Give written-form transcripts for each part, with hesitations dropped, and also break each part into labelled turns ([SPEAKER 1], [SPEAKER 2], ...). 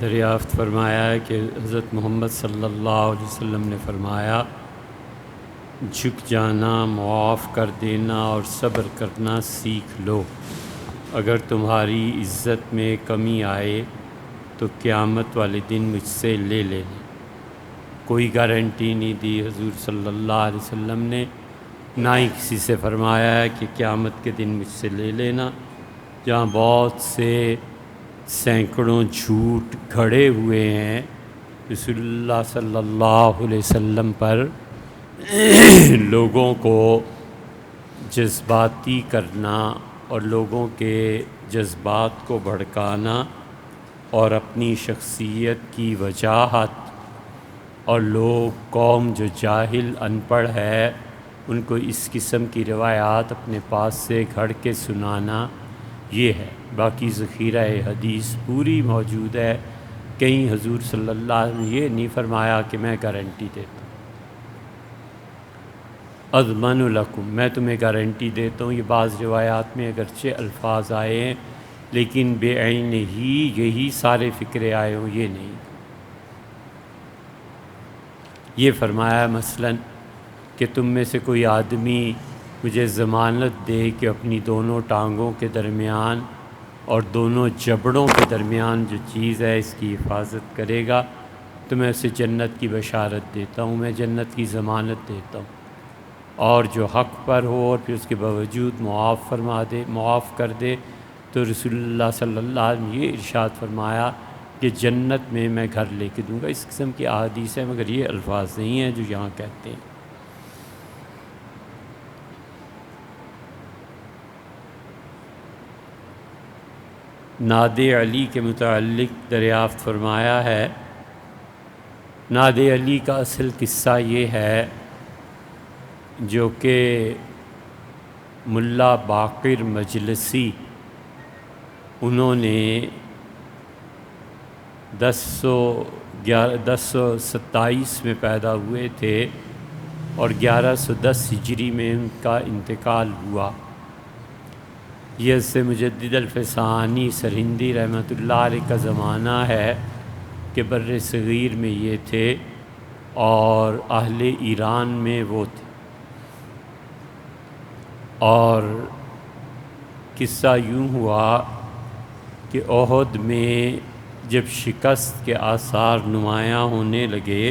[SPEAKER 1] دریافت فرمایا ہے کہ حضرت محمد صلی اللہ علیہ وسلم نے فرمایا، جھک جانا، معاف کر دینا اور صبر کرنا سیکھ لو۔ اگر تمہاری عزت میں کمی آئے تو قیامت والے دن مجھ سے لے لینا۔ کوئی گارنٹی نہیں دی حضور صلی اللہ علیہ وسلم نے، نہ ہی کسی سے فرمایا ہے کہ قیامت کے دن مجھ سے لے لینا۔ جہاں بہت سے سینکڑوں جھوٹ گھڑے ہوئے ہیں رسول اللہ صلی اللہ علیہ وسلم پر، لوگوں کو جذباتی کرنا اور لوگوں کے جذبات کو بھڑکانا اور اپنی شخصیت کی وجاہت، اور لوگ قوم جو جاہل ان پڑھ ہے ان کو اس قسم کی روایات اپنے پاس سے گھڑ کے سنانا، یہ ہے۔ باقی ذخیرہ حدیث پوری موجود ہے۔ کہیں حضور صلی اللہ علیہ وسلم یہ نہیں فرمایا کہ میں گارنٹی دیتا ہوں، اضمن لکم، میں تمہیں گارنٹی دیتا ہوں۔ یہ بعض روایات میں اگرچہ الفاظ آئے ہیں لیکن بے عین ہی یہی سارے فکرے آئے ہوں، یہ نہیں۔ یہ فرمایا مثلاً کہ تم میں سے کوئی آدمی مجھے ضمانت دے کہ اپنی دونوں ٹانگوں کے درمیان اور دونوں جبڑوں کے درمیان جو چیز ہے اس کی حفاظت کرے گا تو میں اسے جنت کی بشارت دیتا ہوں، میں جنت کی ضمانت دیتا ہوں۔ اور جو حق پر ہو اور پھر اس کے باوجود معاف کر دے تو رسول اللہ صلی اللہ علیہ وسلم یہ ارشاد فرمایا کہ جنت میں میں گھر لے کے دوں گا۔ اس قسم کی احادیث ہیں مگر یہ الفاظ نہیں ہیں جو یہاں کہتے ہیں۔ ناد علی کے متعلق دریافت فرمایا ہے۔ ناد علی کا اصل قصہ یہ ہے جو کہ ملا باقر مجلسی انہوں نے 1027 میں پیدا ہوئے تھے اور 1110 ہجری میں ان کا انتقال ہوا۔ یہ سے مجدد الفسانی سرہندی رحمۃ اللہ علیہ کا زمانہ ہے کہ بر صغیر میں یہ تھے اور اہل ایران میں وہ تھے۔ اور قصہ یوں ہوا کہ احد میں جب شکست کے آثار نمایاں ہونے لگے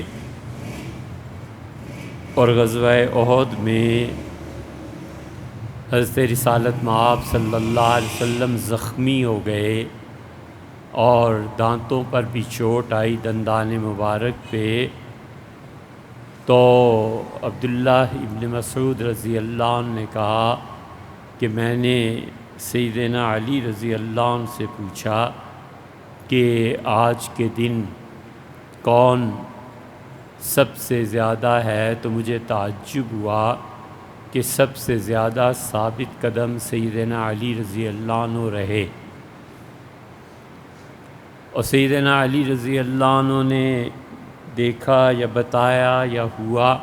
[SPEAKER 1] اور غزوہ احد میں حضرت رسالت مآب صلی اللہ علیہ وسلم زخمی ہو گئے اور دانتوں پر بھی چوٹ آئی، دندان مبارک پہ، تو عبداللہ ابن مسعود رضی اللہ عنہ نے کہا کہ میں نے سیدنا علی رضی اللہ عنہ سے پوچھا کہ آج کے دن کون سب سے زیادہ ہے، تو مجھے تعجب ہوا کہ سب سے زیادہ ثابت قدم سیدنا علی رضی اللہ عنہ رہے۔ اور سیدنا علی رضی اللہ عنہ نے دیکھا یا بتایا یا ہوا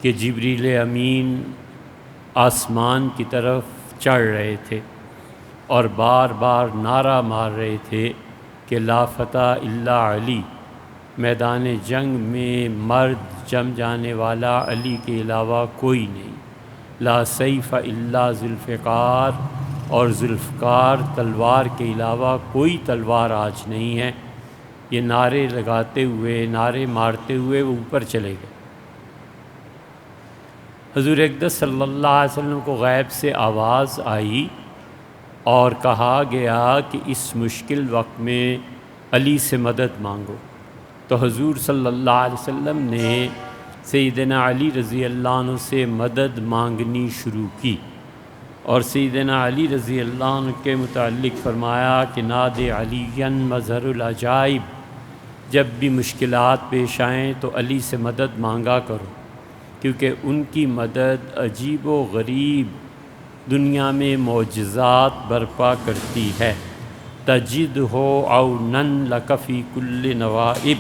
[SPEAKER 1] کہ جبریل امین آسمان کی طرف چڑھ رہے تھے اور بار بار نعرہ مار رہے تھے کہ لا فتح الا علی، میدان جنگ میں مرد جم جانے والا علی کے علاوہ کوئی نہیں، لا سیف الا ذوالفقار، اور ذوالفقار تلوار کے علاوہ کوئی تلوار آج نہیں ہے۔ یہ نعرے لگاتے ہوئے، نعرے مارتے ہوئے وہ اوپر چلے گئے۔ حضور اقدس صلی اللہ علیہ وسلم کو غیب سے آواز آئی اور کہا گیا کہ اس مشکل وقت میں علی سے مدد مانگو۔ تو حضور صلی اللہ علیہ وسلم نے سیدنا علی رضی اللہ عنہ سے مدد مانگنی شروع کی، اور سیدنا علی رضی اللہ عنہ کے متعلق فرمایا کہ ناد علی مظہر العجائب، جب بھی مشکلات پیش آئیں تو علی سے مدد مانگا کرو، کیونکہ ان کی مدد عجیب و غریب دنیا میں معجزات برپا کرتی ہے۔ تجدہ عونا لک فی کل نوائب،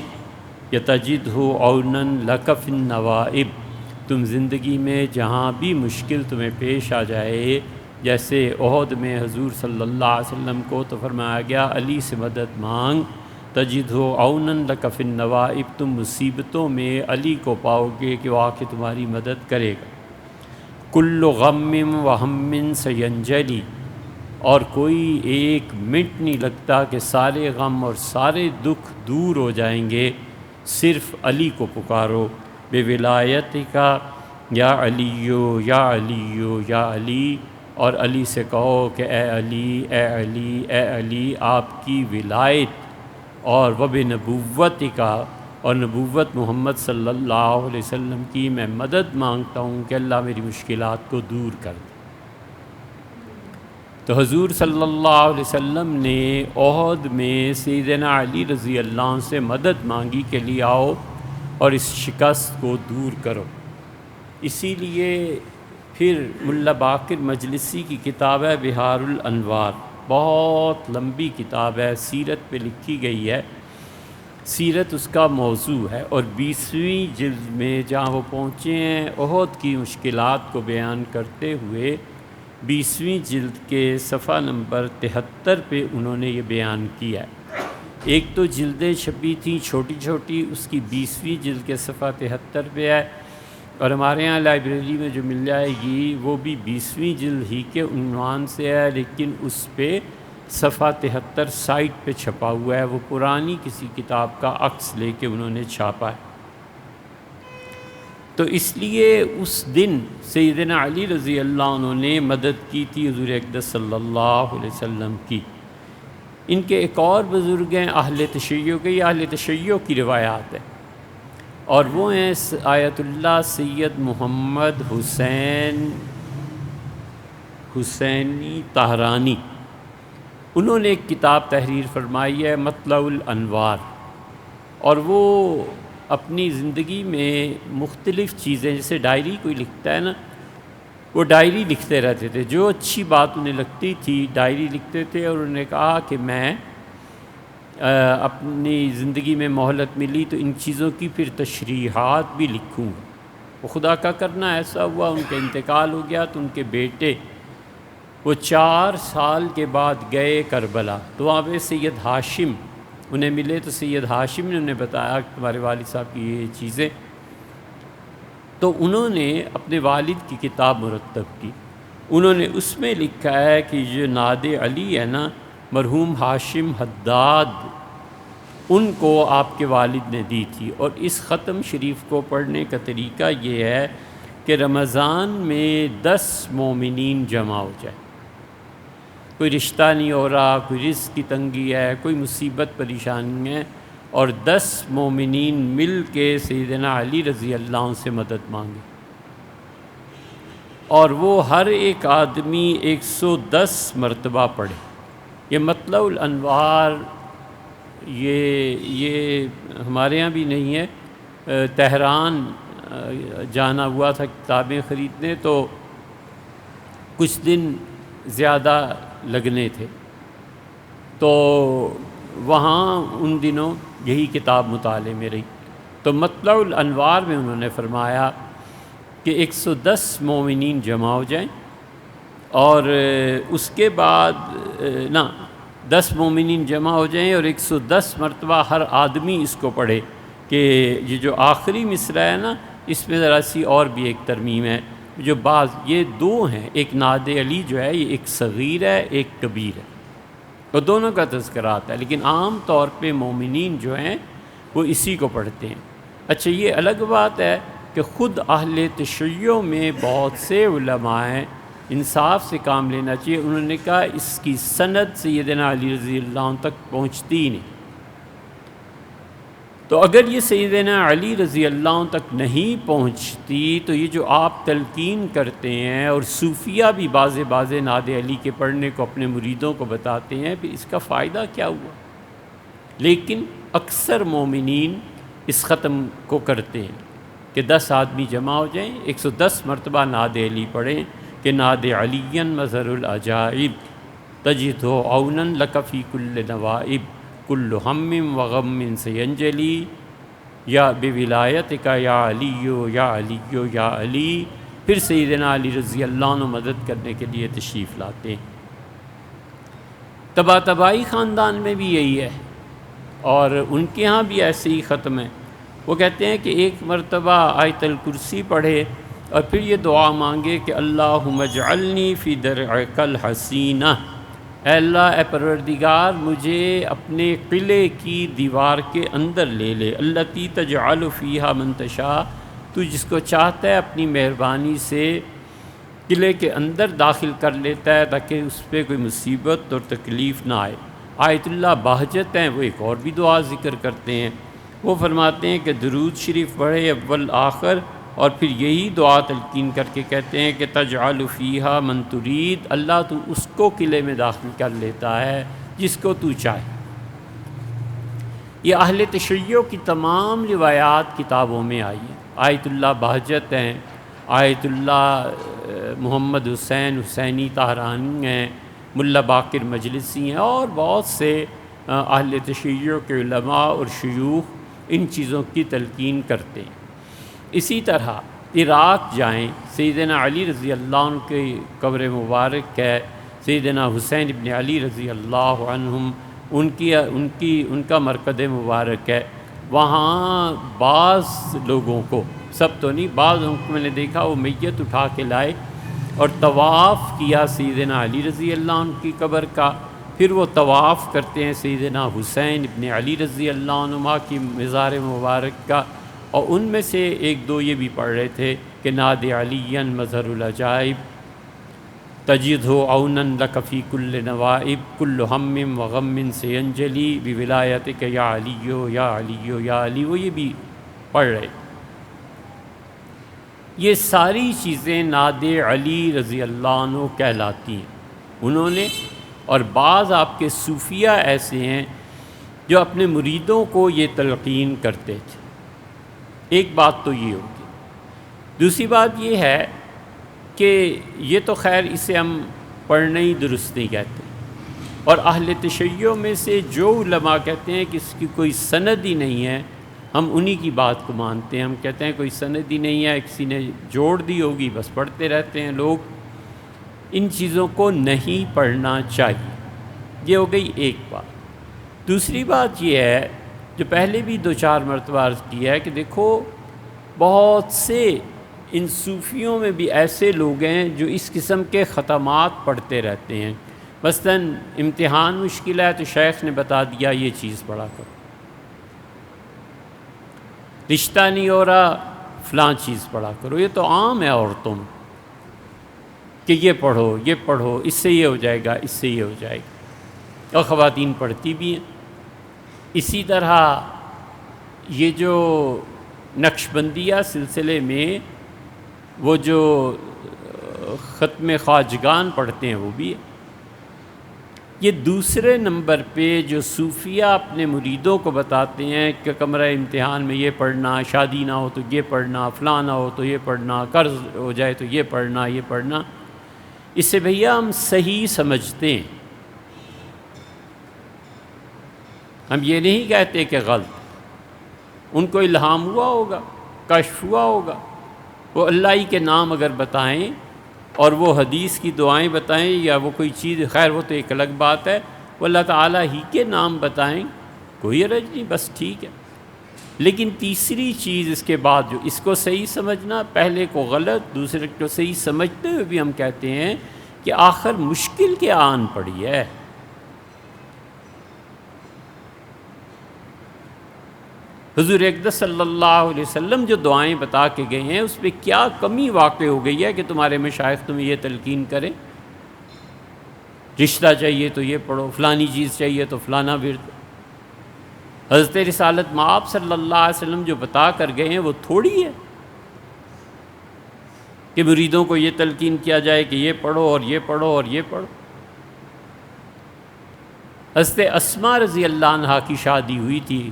[SPEAKER 1] یا تجدہ عونا لک فی النوائب، تم زندگی میں جہاں بھی مشکل تمہیں پیش آ جائے، جیسے احد میں حضور صلی اللہ علیہ وسلم کو تو فرمایا گیا علی سے مدد مانگ تجدہ عونا لک فی النوائب، تم مصیبتوں میں علی کو پاؤ گے کہ وہ آ کے تمہاری مدد کرے گا۔ کل غم و ہم سینجلی، اور کوئی ایک منٹ نہیں لگتا کہ سارے غم اور سارے دکھ دور ہو جائیں گے، صرف علی کو پکارو۔ بے ولایت کا یا علیو یا علیو یا علی، اور علی سے کہو کہ اے علی اے علی اے علی، آپ کی ولایت اور وب نبوت کا، اور نبوت محمد صلی اللہ علیہ وسلم کی میں مدد مانگتا ہوں کہ اللہ میری مشکلات کو دور کر دے۔ تو حضور صلی اللہ علیہ وسلم نے احد میں سیدنا علی رضی اللہ عنہ سے مدد مانگی کہ لے آؤ اور اس شکست کو دور کرو۔ اسی لیے پھر ملا باقر مجلسی کی کتاب ہے بہار الانوار، بہت لمبی کتاب ہے، سیرت پہ لکھی گئی ہے، سیرت اس کا موضوع ہے، اور 20ویں جلد میں جہاں وہ پہنچے ہیں احد کی مشکلات کو بیان کرتے ہوئے 20ویں جلد کے صفحہ نمبر 73 پہ انہوں نے یہ بیان کیا ہے۔ ایک تو جلدیں چھپی تھیں چھوٹی چھوٹی، اس کی 20ویں جلد کے صفحہ 73 پہ ہے، اور ہمارے ہاں لائبریری میں جو مل جائے گی وہ بھی 20ویں جلد ہی کے عنوان سے ہے، لیکن اس پہ صفحہ 73 سائٹ پہ چھپا ہوا ہے، وہ پرانی کسی کتاب کا عکس لے کے انہوں نے چھاپا ہے۔ تو اس لیے اس دن سیدنا علی رضی اللہ عنہ نے مدد کی تھی حضور اقدس صلی اللہ علیہ وسلم کی۔ ان کے ایک اور بزرگ ہیں اہل تشیع کے، یہ اہل تشیع کی روایات ہے، اور وہ ہیں آیت اللہ سید محمد حسینی طہرانی۔ انہوں نے ایک کتاب تحریر فرمائی ہے مطلع الانوار، اور وہ اپنی زندگی میں مختلف چیزیں، جیسے ڈائری کوئی لکھتا ہے نا، وہ ڈائری لکھتے رہتے تھے، جو اچھی بات انہیں لگتی تھی ڈائری لکھتے تھے، اور انہوں نے کہا کہ میں اپنی زندگی میں مہلت ملی تو ان چیزوں کی پھر تشریحات بھی لکھوں۔ وہ خدا کا کرنا ایسا ہوا، ان کا انتقال ہو گیا تو ان کے بیٹے وہ 4 سال کے بعد گئے کربلا، تو وہاں پہ سید ہاشم انہیں ملے، تو سید ہاشم نے انہیں بتایا کہ تمہارے والد صاحب کی یہ چیزیں، تو انہوں نے اپنے والد کی کتاب مرتب کی۔ انہوں نے اس میں لکھا ہے کہ جو ناد علی ہے نا، مرحوم ہاشم حداد، ان کو آپ کے والد نے دی تھی، اور اس ختم شریف کو پڑھنے کا طریقہ یہ ہے کہ رمضان میں 10 مومنین جمع ہو جائے، کوئی رشتہ نہیں ہو رہا، کوئی رزق کی تنگی ہے، کوئی مصیبت پریشانی ہے، اور 10 مومنین مل کے سیدنا علی رضی اللہ عنہ سے مدد مانگے، اور وہ ہر ایک آدمی 110 مرتبہ پڑھے۔ یہ مطلع الانوار یہ ہمارے ہاں بھی نہیں ہے، تہران جانا ہوا تھا کتابیں خریدنے، تو کچھ دن زیادہ لگنے تھے، تو وہاں ان دنوں یہی کتاب مطالعے میں رہی۔ تو مطلع الانوار میں انہوں نے فرمایا کہ 110 مومنین جمع ہو جائیں، اور اس کے بعد 10 مومنین جمع ہو جائیں اور 110 مرتبہ ہر آدمی اس کو پڑھے، کہ یہ جو آخری مصرع ہے نا، اس میں ذرا سی اور بھی ایک ترمیم ہے، جو بعض یہ 2 ہیں، ایک ناد علی جو ہے یہ ایک صغیر ہے ایک کبیر ہے، وہ دونوں کا تذکرہ آتا ہے، لیکن عام طور پہ مومنین جو ہیں وہ اسی کو پڑھتے ہیں۔ اچھا، یہ الگ بات ہے کہ خود اہل تشیع میں بہت سے علماء ہیں، انصاف سے کام لینا چاہیے، انہوں نے کہا اس کی سند سیدنا علی رضی اللہ عنہ تک پہنچتی نہیں، تو اگر یہ سیدنا علی رضی اللہ عنہ تک نہیں پہنچتی تو یہ جو آپ تلقین کرتے ہیں، اور صوفیہ بھی بعض ناد علی کے پڑھنے کو اپنے مریدوں کو بتاتے ہیں، پھر اس کا فائدہ کیا ہوا؟ لیکن اکثر مومنین اس ختم کو کرتے ہیں کہ 10 آدمی جمع ہو جائیں، 110 مرتبہ ناد علی پڑھیں کہ ناد علی مظہر العجائب تجد عونا لک فی کل نوائب کل ہم و غم سینجلی یا بولایتک یا علی یا علی یا علی۔ پھر سیدنا علی رضی اللہ عنہ مدد کرنے کے لیے تشریف لاتے ہیں۔ طباطبائی خاندان میں بھی یہی ہے، اور ان کے ہاں بھی ایسے ہی ختم ہے۔ وہ کہتے ہیں کہ ایک مرتبہ آیت الکرسی پڑھے اور پھر یہ دعا مانگے کہ اللہم اجعلنی فی درعک الحسینہ، اے اللہ، اے پروردگار، مجھے اپنے قلعے کی دیوار کے اندر لے لے، التی تجعل فیہا من تشاء، تو جس کو چاہتا ہے اپنی مہربانی سے قلعے کے اندر داخل کر لیتا ہے تاکہ اس پہ کوئی مصیبت اور تکلیف نہ آئے۔ آیت اللہ بہجت ہیں، وہ ایک اور بھی دعا ذکر کرتے ہیں، وہ فرماتے ہیں کہ درود شریف پڑھے اول آخر، اور پھر یہی دعا تلقین کر کے کہتے ہیں کہ تجعل فیہا من ترید، اللہ تو اس کو قلعے میں داخل کر لیتا ہے جس کو تو چاہے۔ یہ اہل تشیع کی تمام روایات کتابوں میں آئی ہیں۔ آیت اللہ بہجت ہیں، آیت اللہ محمد حسینی طاہرانی ہیں، ملا باقر مجلسی ہیں، اور بہت سے اہل تشیع کے علماء اور شیوخ ان چیزوں کی تلقین کرتے ہیں۔ اسی طرح عراق جائیں، سیدنا علی رضی اللہ عنہ کی قبر مبارک ہے، سیدنا حسین ابن علی رضی اللہ عنہم ان کا مرکز مبارک ہے۔ وہاں بعض لوگوں کو، سب تو نہیں، بعض لوگوں کو میں نے دیکھا وہ میت اٹھا کے لائے اور طواف کیا سیدنا علی رضی اللہ عنہ کی قبر کا، پھر وہ طواف کرتے ہیں سیدنا حسین ابن علی رضی اللہ عنہما کی مزار مبارک کا، اور ان میں سے ایک دو یہ بھی پڑھ رہے تھے کہ ناد علی مظہر العجائب تجدہ عونا لک فی کل نوائب کل ہم و غم سینجلی بولایتک یا علی یا علی یا علی، وہ یہ بھی پڑھ رہے۔ یہ ساری چیزیں ناد علی رضی اللہ عنہ کہلاتی ہیں انہوں نے، اور بعض آپ کے صوفیہ ایسے ہیں جو اپنے مریدوں کو یہ تلقین کرتے تھے۔ ایک بات تو یہ ہوگی۔ دوسری بات یہ ہے کہ یہ تو خیر اسے ہم پڑھنا ہی درست نہیں کہتے، اور اہل تشیع میں سے جو علماء کہتے ہیں کہ اس کی کوئی سند ہی نہیں ہے، ہم انہی کی بات کو مانتے ہیں۔ ہم کہتے ہیں کوئی سند ہی نہیں ہے، کسی نے جوڑ دی ہوگی، بس پڑھتے رہتے ہیں لوگ۔ ان چیزوں کو نہیں پڑھنا چاہیے۔ یہ ہو گئی ایک بات۔ دوسری بات یہ ہے جو پہلے بھی 2-4 مرتبہ عرض کیا ہے کہ دیکھو بہت سے ان صوفیوں میں بھی ایسے لوگ ہیں جو اس قسم کے ختمات پڑھتے رہتے ہیں۔ مثلاً امتحان مشکل ہے تو شیخ نے بتا دیا یہ چیز پڑھا کرو، رشتہ نہیں ہو رہا فلاں چیز پڑھا کرو۔ یہ تو عام ہے عورتوں میں کہ یہ پڑھو، اس سے یہ ہو جائے گا، اس سے یہ ہو جائے گا، اور خواتین پڑھتی بھی ہیں۔ اسی طرح یہ جو نقشبندیہ سلسلے میں وہ جو ختم خواجگان پڑھتے ہیں وہ بھی ہے۔ یہ دوسرے نمبر پہ جو صوفیہ اپنے مریدوں کو بتاتے ہیں کہ کمرہ امتحان میں یہ پڑھنا، شادی نہ ہو تو یہ پڑھنا، فلاں نہ ہو تو یہ پڑھنا، قرض ہو جائے تو یہ پڑھنا، اس سے بھیا ہم صحیح سمجھتے ہیں، ہم یہ نہیں کہتے کہ غلط۔ ان کو الہام ہوا ہوگا، کشف ہوا ہوگا، وہ اللہ ہی کے نام اگر بتائیں اور وہ حدیث کی دعائیں بتائیں یا وہ کوئی چیز، خیر وہ تو ایک الگ بات ہے، وہ اللہ تعالیٰ ہی کے نام بتائیں، کوئی حرج نہیں، بس ٹھیک ہے۔ لیکن تیسری چیز اس کے بعد جو اس کو صحیح سمجھنا، پہلے کو غلط، دوسرے کو صحیح سمجھتے ہوئے بھی ہم کہتے ہیں کہ آخر مشکل کے آن پڑی ہے۔ حضور اقدس صلی اللہ علیہ وسلم جو دعائیں بتا کے گئے ہیں اس پہ کیا کمی واقع ہو گئی ہے کہ تمہارے مشائخ تمہیں یہ تلقین کریں؟ رشتہ چاہیے تو یہ پڑھو، فلانی چیز چاہیے تو فلانا ورد۔ حضرت رسالت مآب صلی اللہ علیہ وسلم جو بتا کر گئے ہیں وہ تھوڑی ہے کہ مریدوں کو یہ تلقین کیا جائے کہ یہ پڑھو اور یہ پڑھو اور یہ پڑھو۔ حضرت اسماء رضی اللہ عنہا کی شادی ہوئی تھی،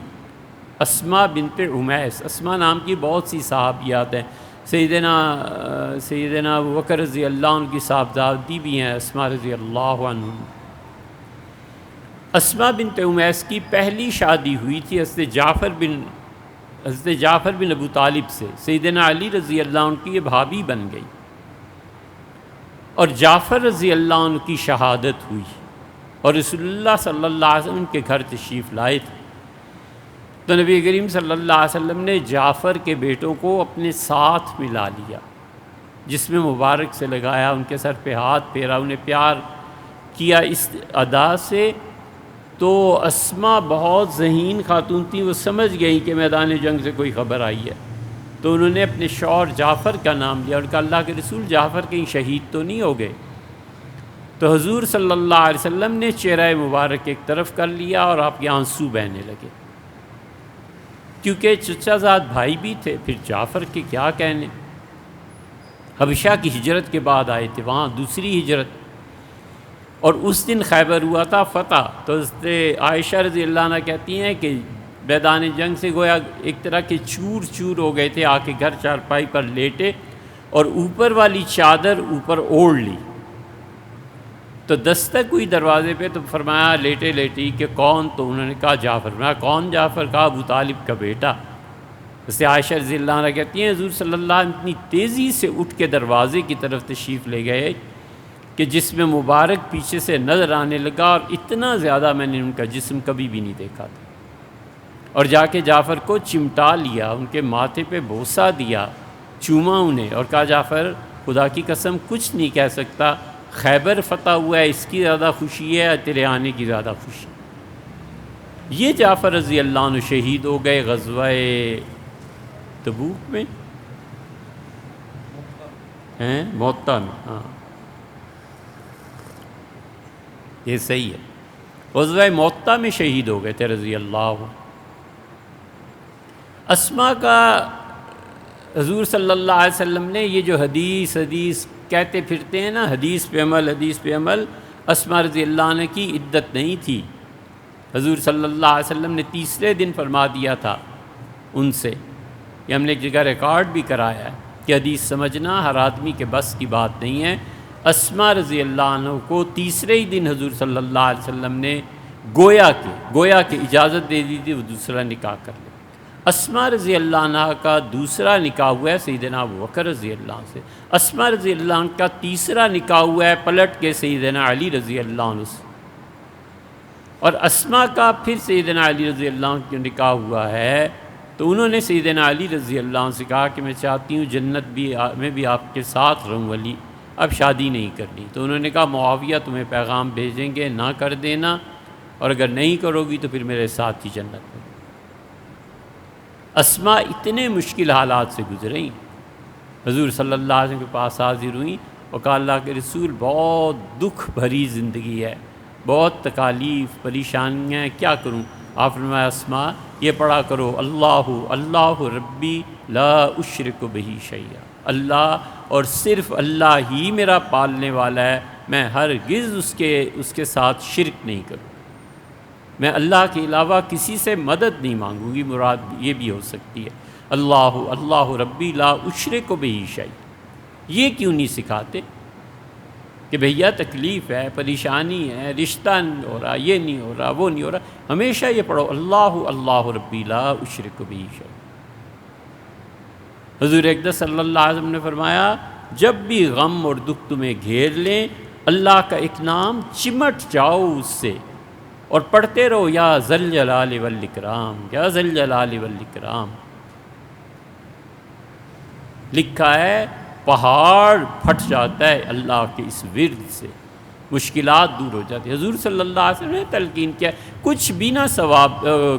[SPEAKER 1] اسماء بنت عمیس، اسماء نام کی بہت سی صحابیات ہیں، سیدنا ابوبکر رضی اللہ عنہ کی صاحبزادی بھی ہیں اسماء رضی اللہ عنہ۔ اسماء بنت عمیس کی پہلی شادی ہوئی تھی حضرت جعفر بن ابو طالب سے، سیدنا علی رضی اللہ عنہ کی یہ بھابی بن گئی، اور جعفر رضی اللہ عنہ کی شہادت ہوئی اور رسول اللہ صلی اللہ علیہ وسلم کے گھر تشریف لائے تھے۔ تو نبی کریم صلی اللہ علیہ وسلم نے جعفر کے بیٹوں کو اپنے ساتھ ملا لیا، جس میں مبارک سے لگایا، ان کے سر پہ ہاتھ پھیرا، انہیں پیار کیا اس ادا سے۔ تو اسما بہت ذہین خاتون تھیں، وہ سمجھ گئیں کہ میدان جنگ سے کوئی خبر آئی ہے، تو انہوں نے اپنے شوہر جعفر کا نام لیا اور کہا اللہ کے رسول جعفر کہیں شہید تو نہیں ہو گئے؟ تو حضور صلی اللہ علیہ وسلم نے چہرہ مبارک ایک طرف کر لیا اور آپ کے آنسو بہنے لگے، کیونکہ چچا زاد بھائی بھی تھے، پھر جعفر کے کیا کہنے۔ حبشہ کی ہجرت کے بعد آئے تھے، وہاں دوسری ہجرت، اور اس دن خیبر ہوا تھا فتح۔ تو حضرت عائشہ رضی اللہ عنہ کہتی ہیں کہ میدان جنگ سے گویا ایک طرح کے چور چور ہو گئے تھے، آ کے گھر چارپائی پر لیٹے اور اوپر والی چادر اوپر اوڑھ لی۔ تو دستک ہوئی دروازے پہ، تو فرمایا لیٹے لیٹی کہ کون؟ تو انہوں نے کہا جعفر۔ فرمایا کون جعفر؟ کہا ابو طالب کا بیٹا۔ اس سے عائشہ رضی اللہ عنہ کہتی ہیں حضور صلی اللہ علیہ وسلم اتنی تیزی سے اٹھ کے دروازے کی طرف تشریف لے گئے کہ جس میں مبارک پیچھے سے نظر آنے لگا، اور اتنا زیادہ میں نے ان کا جسم کبھی بھی نہیں دیکھا تھا۔ اور جا کے جعفر کو چمٹا لیا، ان کے ماتھے پہ بوسہ دیا، چوما انہیں، اور کہا جعفر خدا کی قسم کچھ نہیں کہہ سکتا، خیبر فتح ہوا ہے اس کی زیادہ خوشی ہے یا تیرے آنے کی زیادہ خوشی؟ یہ جعفر رضی اللہ عنہ شہید ہو گئے غزوہ تبوک میں، موتا میں، ہاں یہ صحیح ہے، غزوہ موتا میں شہید ہو گئے تھے رضی اللہ عنہ۔ اسما کا حضور صلی اللہ علیہ وسلم نے یہ جو حدیث کہتے پھرتے ہیں نا، حدیث پہ عمل، اسما رضی اللہ عنہ کی عدت نہیں تھی۔ حضور صلی اللہ علیہ وسلم نے تیسرے دن فرما دیا تھا ان سے، یہ ہم نے ایک جگہ ریکارڈ بھی کرایا ہے کہ حدیث سمجھنا ہر آدمی کے بس کی بات نہیں ہے۔ اسما رضی اللہ عنہ کو تیسرے ہی دن حضور صلی اللہ علیہ وسلم نے گویا کہ اجازت دے دی تھی وہ دوسرا نکاح کر لے۔ اسما رضی اللہ عنہ کا دوسرا نکاح ہوا ہے سیدنا ابوبکر رضی اللہ عنہ سے، اسما رضی اللہ عنہ کا تیسرا نکاح ہوا ہے پلٹ کے سیدنا علی رضی اللہ عنہ سے، اور اسما کا پھر سیدنا علی رضی اللہ عنہ کا نکاح ہوا ہے تو انہوں نے سیدنا علی رضی اللہ عنہ سے کہا کہ میں چاہتی ہوں جنت میں بھی آپ کے ساتھ رہوں علی، اب شادی نہیں کرنی۔ تو انہوں نے کہا معاویہ تمہیں پیغام بھیجیں گے، نہ کر دینا، اور اگر نہیں کرو گی تو پھر میرے ساتھ ہی جنت میں۔ اسما اتنے مشکل حالات سے گزریں، حضور صلی اللہ علیہ وسلم کے پاس حاضر ہوئیں اور کہا اللہ کے رسول بہت دکھ بھری زندگی ہے، بہت تکالیف پریشانیاں ہیں، کیا کروں؟ آپ نے فرمایا اسما یہ پڑھا کرو اللہ ربی لا اشرک بہ شیئا، اللہ اور صرف اللہ ہی میرا پالنے والا ہے، میں ہرگز اس کے ساتھ شرک نہیں کروں، میں اللہ کے علاوہ کسی سے مدد نہیں مانگوں گی، مراد یہ بھی ہو سکتی ہے اللہ ربی لا اشرک بہ شیئا۔ یہ کیوں نہیں سکھاتے کہ بھیا تکلیف ہے، پریشانی ہے، رشتہ نہیں ہو رہا، یہ نہیں ہو رہا، وہ نہیں ہو رہا، ہمیشہ یہ پڑھو اللہ ربی لا اشرک بہ شیئا۔ حضور اقدس صلی اللہ علیہ وسلم نے فرمایا جب بھی غم اور دکھ تمہیں گھیر لیں، اللہ کا ایک نام چمٹ جاؤ اس سے اور پڑھتے رہو یا ذل جلال والاکرام، یا ذل جلال والاکرام۔ لکھا ہے پہاڑ پھٹ جاتا ہے اللہ کے اس ورد سے، مشکلات دور ہو جاتی ہے۔ حضور صلی اللہ علیہ وسلم نے تلقین کیا کچھ بھی نہ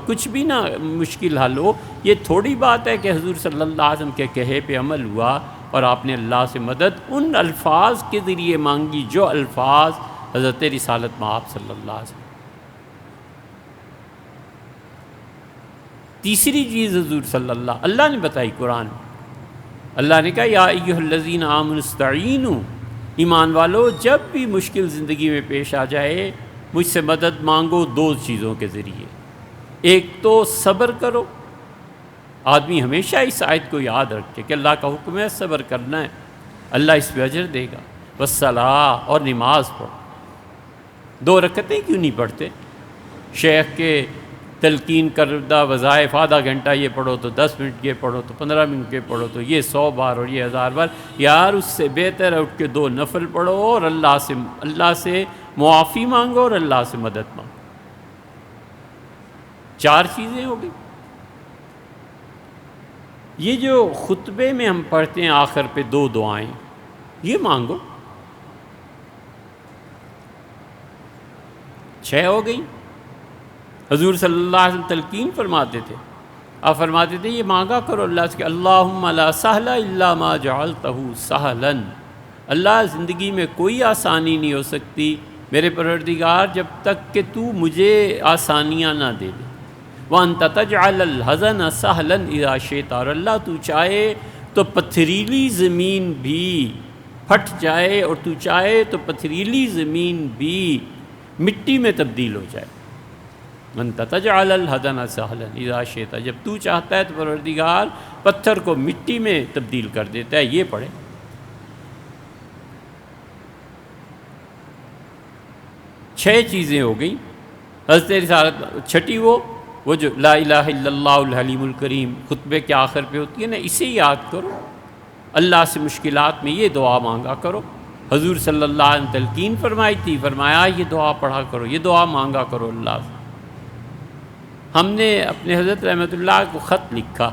[SPEAKER 1] کچھ بھی نہ مشکل حل ہو، یہ تھوڑی بات ہے کہ حضور صلی اللہ علیہ وسلم کے کہے پہ عمل ہوا اور آپ نے اللہ سے مدد ان الفاظ کے ذریعے مانگی جو الفاظ حضرت رسالت مآب صلی اللہ علیہ وسلم۔ تیسری چیز حضور صلی اللہ نے بتائی قرآن میں، اللہ نے کہا یا ایھا الذین آمنوا استعینوا، ایمان والو جب بھی مشکل زندگی میں پیش آ جائے مجھ سے مدد مانگو دو چیزوں کے ذریعے، ایک تو صبر کرو، آدمی ہمیشہ اس آیت کو یاد رکھے کہ اللہ کا حکم ہے صبر کرنا ہے، اللہ اس پہ اجر دے گا، والصلاۃ اور نماز پڑھو۔ 2 رکعتیں کیوں نہیں پڑھتے؟ شیخ کے تلقین کردہ وظائف آدھا گھنٹہ یہ پڑھو تو 10 منٹ یہ پڑھو تو 15 منٹ یہ پڑھو تو یہ 100 بار اور یہ 1000 بار، یار اس سے بہتر ہے اٹھ کے 2 نفل پڑھو اور اللہ سے معافی مانگو اور اللہ سے مدد مانگو۔ 4 چیزیں ہو گئی، یہ جو خطبے میں ہم پڑھتے ہیں آخر پہ 2 دعائیں، یہ مانگو، 6 ہو گئی۔ حضور صلی اللہ علیہ وسلم تلقین فرماتے تھے، آپ فرماتے تھے یہ مانگا کرو اللہ سے کہ اللہم لا سہل الا ما جعلتہ سہلا، اللہ زندگی میں کوئی آسانی نہیں ہو سکتی میرے پروردگار جب تک کہ تو مجھے آسانیاں نہ دے دے۔ وَأَنْتَ تَجْعَلَ الْحَزَنَ سَهْلًا إِذَا شِئْتَ، اور اللہ تو چاہے تو پتھریلی زمین بھی پھٹ جائے، اور تو چاہے تو پتھریلی زمین بھی مٹی میں تبدیل ہو جائے۔ وَأَنْتَ تَجْعَلَ الْحَزَنَ سَهْلًا إِذَا شِئْتَ، جب تو چاہتا ہے تو پروردگار پتھر کو مٹی میں تبدیل کر دیتا ہے۔ یہ پڑھے۔ 6 چیزیں ہو گئیں۔ حضرت رسالت چھٹی وہ جو لا الہ الا اللہ الحلیم الکریم خطبے کے آخر پہ ہوتی ہے نا، اسے یاد کرو، اللہ سے مشکلات میں یہ دعا مانگا کرو۔ حضور صلی اللہ علیہ وسلم تلقین فرمائی تھی، فرمایا یہ دعا پڑھا کرو، یہ دعا مانگا کرو اللہ سے۔ ہم نے اپنے حضرت رحمۃ اللہ کو خط لکھا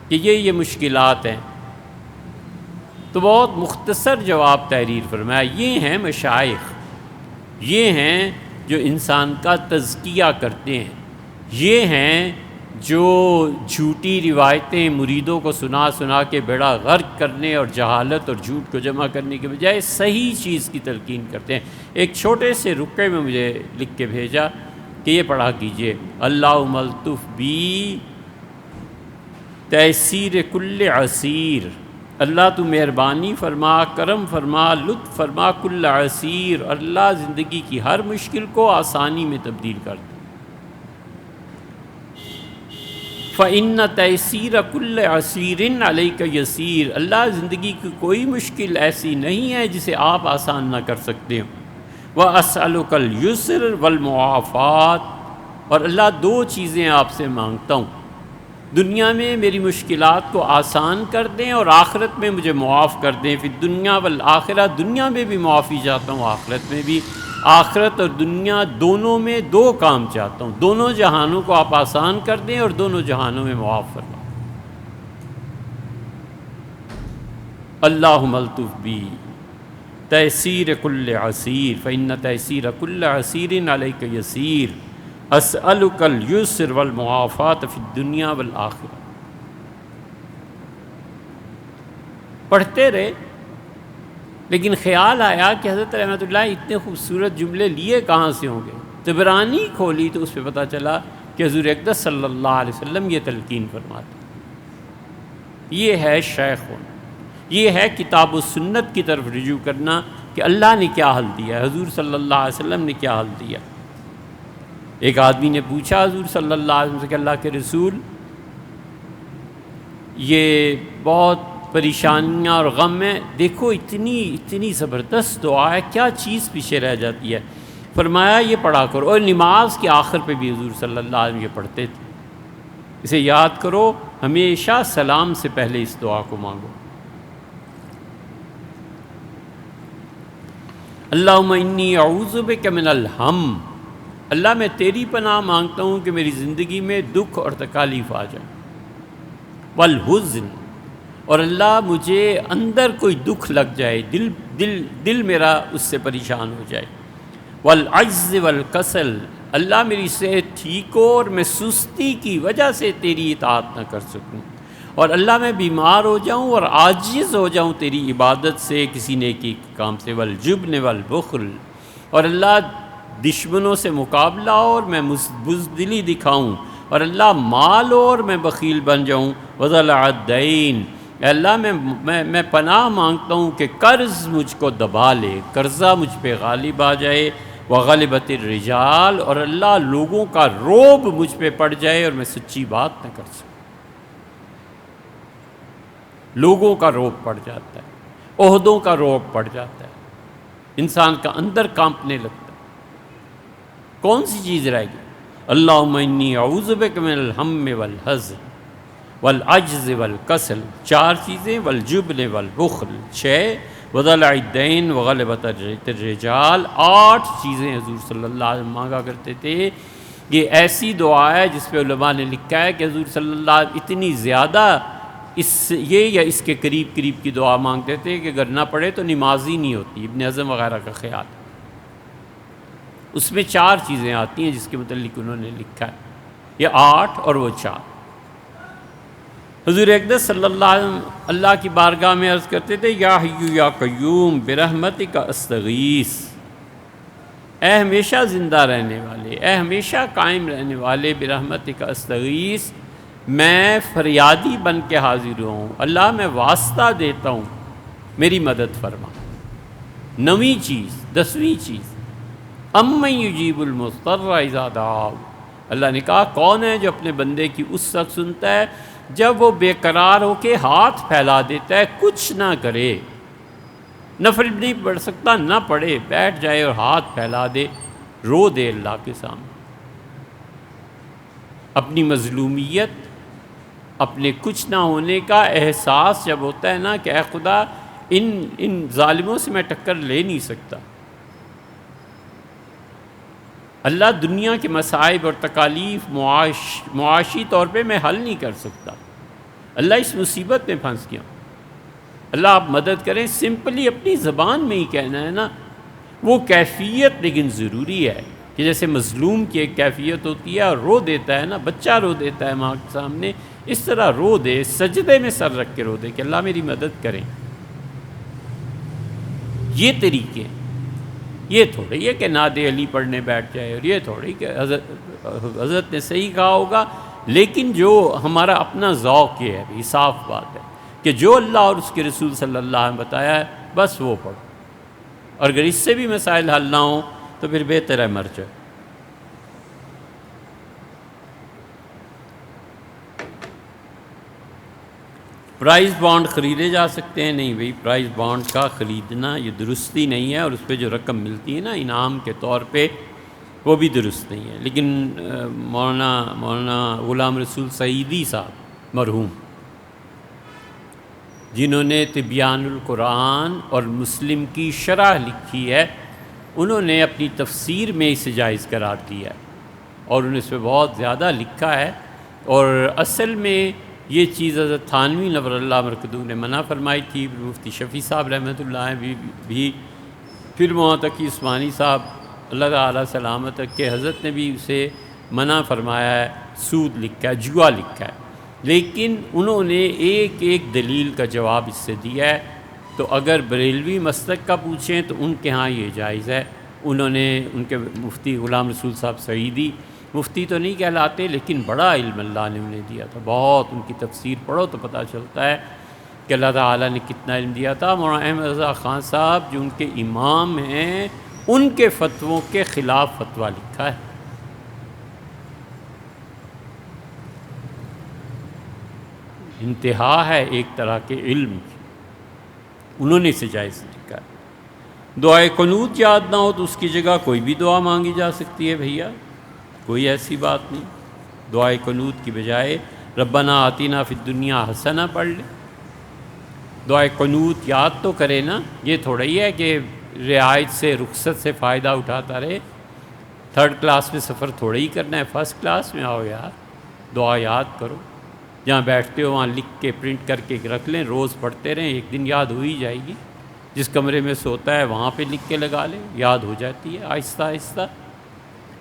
[SPEAKER 1] کہ یہ مشکلات ہیں، تو بہت مختصر جواب تحریر فرمایا، یہ ہیں مشائخ، یہ ہیں جو انسان کا تزکیہ کرتے ہیں، یہ ہیں جو جھوٹی روایتیں مریدوں کو سنا سنا کے بیڑا غرق کرنے اور جہالت اور جھوٹ کو جمع کرنے کے بجائے صحیح چیز کی تلقین کرتے ہیں۔ ایک چھوٹے سے رکعے میں مجھے لکھ کے بھیجا کہ یہ پڑھا کیجئے، اللہم الطف بی تیسیر کل عسیر، اللہ تو مہربانی فرما، کرم فرما، لطف فرما کل عسیر، اللہ زندگی کی ہر مشکل کو آسانی میں تبدیل کر دے۔ فَإِنَّ تَيْسِيرَ كُلِّ عَسِيرٍ عَلَيْكَ يَسِيرٌ، اللہ زندگی کی کوئی مشکل ایسی نہیں ہے جسے آپ آسان نہ کر سکتے ہو۔ وَأَسْأَلُكَ الْيُسْرَ وَالْمُعَافَاةَ، اور اللہ 2 چیزیں آپ سے مانگتا ہوں، دنیا میں میری مشکلات کو آسان کر دیں اور آخرت میں مجھے معاف کر دیں۔ فی الدنیا والآخرہ، دنیا میں بھی معافی چاہتا ہوں، آخرت میں بھی، آخرت اور دنیا دونوں میں 2 کام چاہتا ہوں، دونوں جہانوں کو آپ آسان کر دیں اور دونوں جہانوں میں معاف فرمائیں۔ اللہم الطف بی تیسیر کل عسیر فإن تیسیر کل عسیر علیک یسیر، اسألک الیسر والمعافات فی الدنیا والآخرہ۔ پڑھتے رہے، لیکن خیال آیا کہ حضرت رحمۃ اللہ اتنے خوبصورت جملے لیے کہاں سے ہوں گے؟ طبرانی کھولی تو اس پہ پتہ چلا کہ حضور اقدس صلی اللہ علیہ وسلم یہ تلقین فرماتے۔ یہ ہے شیخ ہونا، یہ ہے کتاب و سنت کی طرف رجوع کرنا کہ اللہ نے کیا حل دیا، حضور صلی اللہ علیہ وسلم نے کیا حل دیا۔ ایک آدمی نے پوچھا حضور صلی اللہ علیہ وسلم سے کہ اللہ کے رسول، یہ بہت پریشانیاں اور غم ہیں، دیکھو اتنی زبردست دعا ہے، کیا چیز پیچھے رہ جاتی ہے؟ فرمایا یہ پڑھا کرو، اور نماز کے آخر پہ بھی حضور صلی اللہ علیہ وسلم یہ پڑھتے تھے۔ اسے یاد کرو، ہمیشہ سلام سے پہلے اس دعا کو مانگو۔ اللہم انی اعوذ بک من الہم، اللہ میں تیری پناہ مانگتا ہوں کہ میری زندگی میں دکھ اور تکالیف آ جائے، والحزن، اور اللہ مجھے اندر کوئی دکھ لگ جائے، دل میرا اس سے پریشان ہو جائے، والعجز والکسل، اللہ میری صحت ٹھیک ہو اور میں سستی کی وجہ سے تیری اطاعت نہ کر سکوں، اور اللہ میں بیمار ہو جاؤں اور عاجز ہو جاؤں تیری عبادت سے، کسی نیکی کام سے، والجبن والبخل، اور اللہ دشمنوں سے مقابلہ ہو اور میں بزدلی دکھاؤں، اور اللہ مال ہو اور میں بخیل بن جاؤں، وضلع الدین، اے اللہ میں پناہ مانگتا ہوں کہ قرض مجھ کو دبا لے، قرضہ مجھ پہ غالب آ جائے، وغلبت الرجال، اور اللہ لوگوں کا روب مجھ پہ پڑ جائے اور میں سچی بات نہ کر سکوں۔ لوگوں کا روب پڑ جاتا ہے، عہدوں کا روب پڑ جاتا ہے، انسان کا اندر کانپنے لگتا ہے، کون سی چیز رہ گئی؟ اللہم انی اعوذ بک من الہم والحزن والعجز والکسل، 4 چیزیں، والجبن والبخل 6، وضلع الدین وغلبۃ الرجال 8 چیزیں حضور صلی اللہ علیہ وسلم مانگا کرتے تھے یہ ایسی دعا ہے جس پہ علماء نے لکھا ہے کہ حضور صلی اللہ علیہ وسلم اتنی زیادہ یہ یا اس کے قریب قریب کی دعا مانگتے تھے کہ اگر نہ پڑھے تو نماز ہی نہیں ہوتی، ابن حزم وغیرہ کا خیال ہے۔ اس میں 4 چیزیں آتی ہیں جس کے متعلق انہوں نے لکھا ہے، یہ 8 اور وہ 4۔ حضور اقدس صلی اللہ علیہ وسلم اللہ کی بارگاہ میں عرض کرتے تھے، یا حی یا قیوم برحمتک استغیث، اے ہمیشہ زندہ رہنے والے، اے ہمیشہ قائم رہنے والے، برحمتک استغیث، میں فریادی بن کے حاضر ہوں، اللہ میں واسطہ دیتا ہوں، میری مدد فرما۔ 9ویں چیز، 10ویں چیز، امن یجیب المضطر اذا دعاہ، اللہ نے کہا کون ہے جو اپنے بندے کی اس وقت سنتا ہے جب وہ بے قرار ہو کے ہاتھ پھیلا دیتا ہے، کچھ نہ کرے، نفل نہیں پڑھ سکتا نہ پڑھے، بیٹھ جائے اور ہاتھ پھیلا دے، رو دے اللہ کے سامنے، اپنی مظلومیت، اپنے کچھ نہ ہونے کا احساس جب ہوتا ہے نا کہ اے خدا ان ظالموں سے میں ٹکر لے نہیں سکتا، اللہ دنیا کے مصائب اور تکالیف معاشی طور پہ میں حل نہیں کر سکتا، اللہ اس مصیبت میں پھنس گیا، اللہ آپ مدد کریں، سمپلی اپنی زبان میں ہی کہنا ہے نا، وہ کیفیت لیکن ضروری ہے کہ جیسے مظلوم کی ایک کیفیت ہوتی ہے اور رو دیتا ہے نا، بچہ رو دیتا ہے ماں کے سامنے، اس طرح رو دے، سجدے میں سر رکھ کے رو دے کہ اللہ میری مدد کریں۔ یہ طریقے، یہ تھوڑی ہے کہ نعت علی پڑھنے بیٹھ جائے، اور یہ تھوڑی کہ حضرت نے صحیح کہا ہوگا، لیکن جو ہمارا اپنا ذوق یہ ہے، بھی صاف بات ہے کہ جو اللہ اور اس کے رسول صلی اللہ علیہ وسلم بتایا ہے بس وہ پڑھو، اور اگر اس سے بھی مسائل حل نہ ہوں تو پھر بہتر ہے مر جائے۔ پرائز بانڈ خریدے جا سکتے ہیں؟ نہیں بھئی، پرائز بانڈ کا خریدنا یہ درستی نہیں ہے، اور اس پہ جو رقم ملتی ہے نا انعام کے طور پہ، وہ بھی درست نہیں ہے۔ لیکن مولانا غلام رسول سعیدی صاحب مرحوم، جنہوں نے تبیان القرآن اور مسلم کی شرح لکھی ہے، انہوں نے اپنی تفسیر میں اسے جائز قرار دیا ہے، اور انہوں نے اس پہ بہت زیادہ لکھا ہے، اور اصل میں یہ چیز حضرت تھانوی نور اللہ مرکزو نے منع فرمائی تھی، مفتی شفیع صاحب رحمۃ اللہ بھی، پھر محتقی عثمانی صاحب اللہ تعالیٰ سلامت رکھے، حضرت نے بھی اسے منع فرمایا ہے، سود لکھا ہے، جوا لکھا ہے، لیکن انہوں نے ایک ایک دلیل کا جواب اس سے دیا ہے۔ تو اگر بریلوی مسلک کا پوچھیں تو ان کے ہاں یہ جائز ہے۔ انہوں نے، ان کے مفتی غلام رسول صاحب سعیدی، مفتی تو نہیں کہلاتے لیکن بڑا علم اللہ نے انہیں دیا تھا، بہت، ان کی تفسیر پڑھو تو پتہ چلتا ہے کہ اللہ تعالیٰ نے کتنا علم دیا تھا۔ مولانا احمد رضا خان صاحب جو ان کے امام ہیں، ان کے فتووں کے خلاف فتویٰ لکھا ہے۔ انتہا ہے ایک طرح کے علم کی، انہوں نے اسے جائز لکھا ہے۔ دعائے قنوت یاد نہ ہو تو اس کی جگہ کوئی بھی دعا مانگی جا سکتی ہے بھیا، کوئی ایسی بات نہیں۔ دعائے قنوت کی بجائے ربنا آتینا فی الدنیا حسنہ پڑھ لے۔ دعائے قنوت یاد تو کرے نا، یہ تھوڑا ہی ہے کہ رعایت سے، رخصت سے فائدہ اٹھاتا رہے۔ 3rd کلاس میں سفر تھوڑا ہی کرنا ہے، 1st کلاس میں آؤ یار، دعا یاد کرو، جہاں بیٹھتے ہو وہاں لکھ کے پرنٹ کر کے رکھ لیں، روز پڑھتے رہیں، ایک دن یاد ہو ہی جائے گی۔ جس کمرے میں سوتا ہے وہاں پہ لکھ کے لگا لیں، یاد ہو جاتی ہے آہستہ آہستہ۔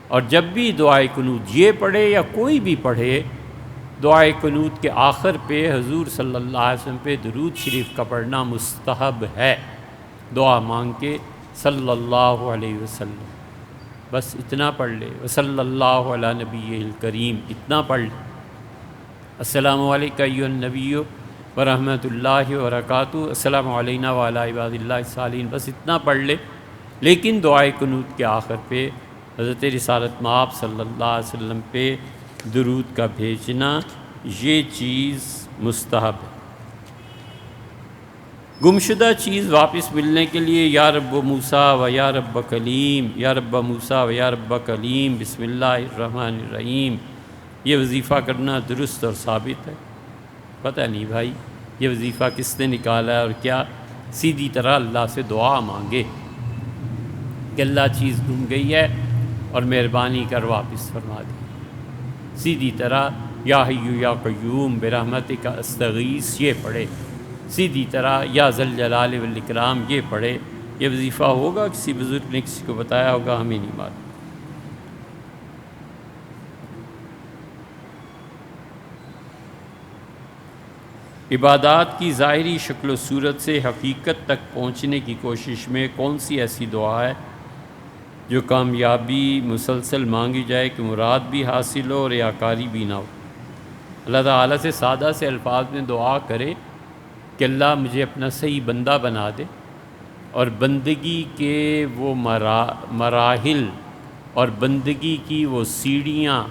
[SPEAKER 1] اور جب بھی دعائے قنوت یہ پڑھے یا کوئی بھی پڑھے، دعائے قنوت کے آخر پہ حضور صلی اللہ علیہ وسلم پہ درود شریف کا پڑھنا مستحب ہے، دعا مانگ کے صلی اللہ علیہ وسلم، بس اتنا پڑھ لے، وصلی اللہ علی نبی الکریم، اتنا پڑھ لے، السلام علیکم ایھا النبی ورحمۃ اللہ وبرکاتہ، السلام علینا وعلی عباد اللہ الصالحین، بس اتنا پڑھ لے۔ لیکن دعائے قنوت کے آخر پہ حضرت رسالت مآب صلی اللہ علیہ وسلم پہ درود کا بھیجنا، یہ چیز مستحب ہے۔ گمشدہ چیز واپس ملنے کے لیے یا رب موسیٰ و یا رب کلیم، یا رب موسیٰ و یا رب کلیم، بسم اللہ الرحمن الرحیم، یہ وظیفہ کرنا درست اور ثابت ہے۔ پتہ نہیں بھائی یہ وظیفہ کس نے نکالا ہے اور کیا، سیدھی طرح اللہ سے دعا مانگے کہ اللہ چیز گم گئی ہے اور مہربانی کر واپس فرما دے۔ سیدھی طرح یا حی یا قیوم برحمتک استغیث یہ پڑھے، سیدھی طرح یا ذل جلال والاکرام یہ پڑھے۔ یہ وظیفہ ہوگا، کسی بزرگ نے کسی کو بتایا ہوگا، ہمیں نہیں معلوم۔ عبادات کی ظاہری شکل و صورت سے حقیقت تک پہنچنے کی کوشش میں کون سی ایسی دعا ہے جو کامیابی مسلسل مانگی جائے کہ مراد بھی حاصل ہو اور ریاکاری بھی نہ ہو؟ اللہ تعالیٰ سے سادہ سے الفاظ میں دعا کرے کہ اللہ مجھے اپنا صحیح بندہ بنا دے، اور بندگی کے وہ مراحل اور بندگی کی وہ سیڑھیاں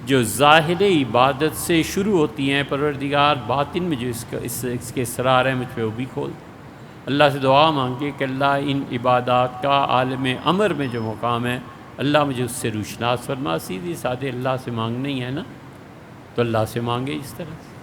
[SPEAKER 1] جو ظاہر عبادت سے شروع ہوتی ہیں، پروردگار باطن میں جو اس کے اسرار ہیں مجھ پہ وہ بھی کھول دے۔ اللہ سے دعا مانگے کہ اللہ ان عبادات کا عالم امر میں جو مقام ہے، اللہ مجھے اس سے روشناس فرما۔ سیدھی سادے اللہ سے مانگنا ہی ہے نا، تو اللہ سے مانگے اس طرح سے۔